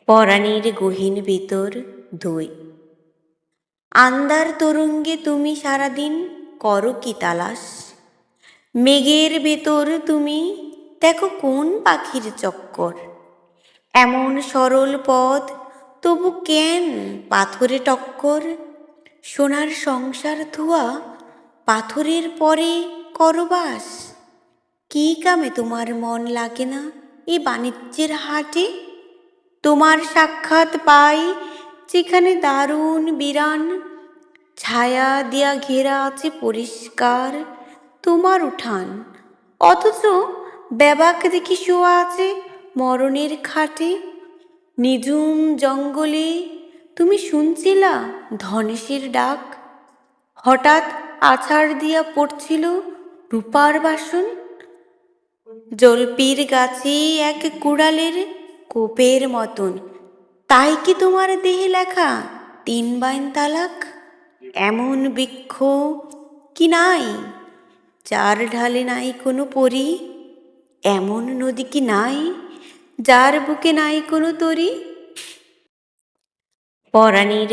পরাণীর গহীন ভিতর 2। আন্দার তরঙ্গে তুমি সারাদিন করো কি তালাশ? মেঘের ভেতর তুমি দেখো কোন পাখির চক্কর? এমন সরল পথ তবু কেন পাথরে টক্কর? সোনার সংসার ধোয়া পাথরের পরে করবাস? কি কামে তোমার মন লাগে না এই বাণিজ্যের হাটে? তোমার সাক্ষাৎ পাই যেখানে দারুণ বিরান, ছায়া দিয়া ঘেরা আছে পরিষ্কার তোমার উঠান, অথচ ব্যাবাক দেখি শোয়া আছে মরণের খাটে। নিঝুম জঙ্গলে তুমি শুনছিলা ধনেশের ডাক, হঠাৎ আছাড় দিয়া পড়ছিল রূপার বাসন। জলপির গাছে এক কুড়ালের কোপের মতন, তাই কি তোমার দেহে লেখা 3 বাইন তালাক? এমন বৃক্ষ কি নাই যার ঢালে নাই কোনো পরী? এমন নদী কি নাই যার বুকে নাই কোনো তরী? পরাণীর